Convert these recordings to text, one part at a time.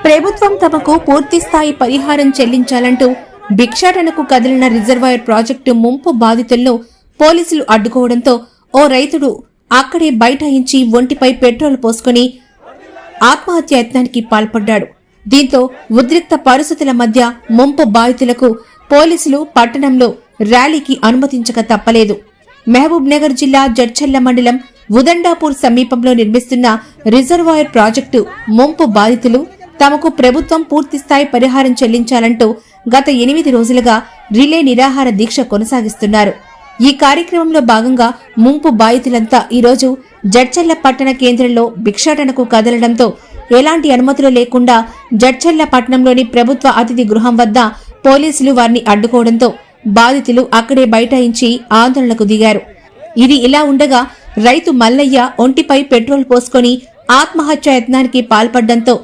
ప్రభుత్వం తమకు పూర్తి స్థాయి పరిహారం చెల్లించాలంటూ భిక్షాటనకు కదిలిన రిజర్వాయర్ ప్రాజెక్టు ముంపు బాధితులను పోలీసులు అడ్డుకోవడంతో ఓ రైతుడు అక్కడే బైఠాయించి ఒంటిపై పెట్రోల్ పోసుకుని ఆత్మహత్య యత్నానికి పాల్పడ్డాడు. దీంతో ఉద్రిక్త పరిస్థితుల మధ్య ముంపు బాధితులకు పోలీసులు పట్టణంలో ర్యాలీకి అనుమతించక తప్పలేదు. మహబూబ్ నగర్ జిల్లా జడ్చర్ల మండలం ఉదండాపూర్ సమీపంలో నిర్మిస్తున్న రిజర్వాయర్ ప్రాజెక్టు ముంపు బాధితులు తమకు ప్రభుత్వం పూర్తిస్థాయి పరిహారం చెల్లించాలంటూ గత 8 రోజులుగా రిలే నిరాహార దీక్ష కొనసాగిస్తున్నారు. ఈ కార్యక్రమంలో భాగంగా ముంపు బాధితులంతా ఈరోజు జడ్చర్ల పట్టణ కేంద్రంలో భిక్షాటనకు కదలడంతో ఎలాంటి అనుమతులు లేకుండా జడ్చర్ల పట్టణంలోని ప్రభుత్వ అతిథి గృహం వద్ద పోలీసులు వారిని అడ్డుకోవడంతో బాధితులు అక్కడే బైఠాయించి ఆందోళనకు దిగారు. ఇది ఇలా ఉండగా రైతు మల్లయ్య ఒంటిపై పెట్రోల్ పోసుకొని ఆత్మహత్య యత్నానికి పాల్పడ్డంతో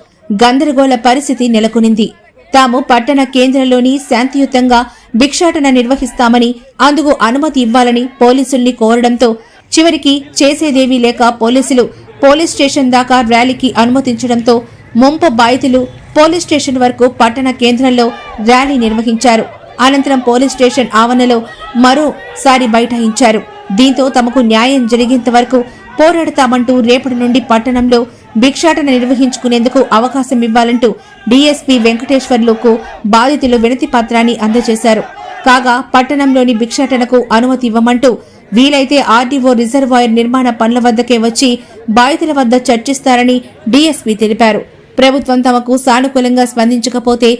గందరగోళ పరిస్థితి నెలకొనింది. తాము పట్టణ కేంద్రంలోని శాంతియుతంగా భిక్షాటన నిర్వహిస్తామని అందుకు అనుమతి ఇవ్వాలని పోలీసుల్ని కోరడంతో చివరికి చేసేదేవీ లేక పోలీసులు పోలీస్ స్టేషన్ దాకా ర్యాలీకి అనుమతించడంతో ముంపు బాధితులు పోలీస్ స్టేషన్ వరకు పట్టణ కేంద్రంలో ర్యాలీ నిర్వహించారు. అనంతరం పోలీస్ స్టేషన్ ఆవరణలో మరోసారి బైఠాయించారు. దీంతో తమకు న్యాయం జరిగేంత వరకు పోరాడతామంటూ రేపటి నుండి పట్టణంలో భిక్షాటన నిర్వహించుకునేందుకు అవకాశం ఇవ్వాలంటూ డీఎస్పీ వెంకటేశ్వర్లకు బాధితులు వినతి పత్రాన్ని అందజేశారు. కాగా పట్టణంలోని భిక్షాటనకు అనుమతి ఇవ్వమంటూ వీలైతే ఆర్డీఓ రిజర్వాయర్ నిర్మాణ పనుల వద్దకే వచ్చి బాధితుల వద్ద చర్చిస్తారని డీఎస్పీ తెలిపారు. ప్రభుత్వం తమకు సానుకూలంగా స్పందించకపోతే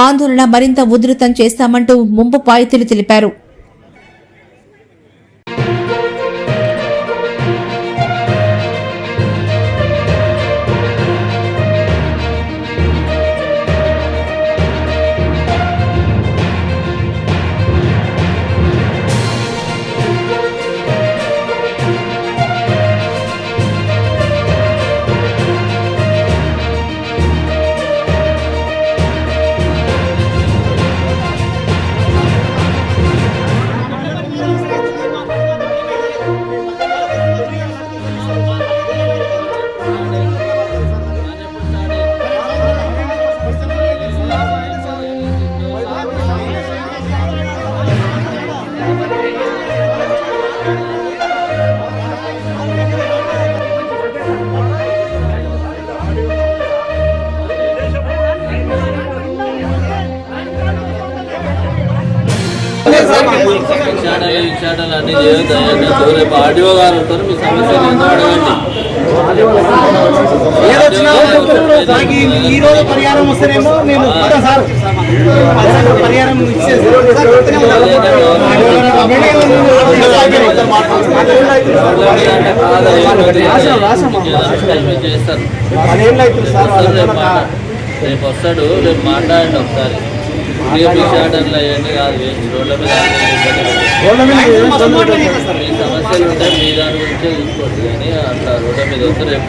ఆందోళన మరింత ఉధృతం చేస్తామంటూ ముంపు బాధితులు తెలిపారు. అన్ని చేయొద్దు. రేపు ఆర్డీఓ గారు ఉంటారు, మీ సమస్యలు ఎంతో అడగండి. ఈ రోజు పరిహారం వస్తేనేమో నేను పరిహారం రేపు వస్తాడు, రేపు మాట్లాడండి ఒకసారి. భిక్షాటనలు అవన్నీ కాదు, రోడ్ల మీద మీ సమస్యలు ఉంటాయి, మీ దాని గురించే చూసుకోండి. కానీ అట్లా రోడ్ల మీద వస్తే రేపు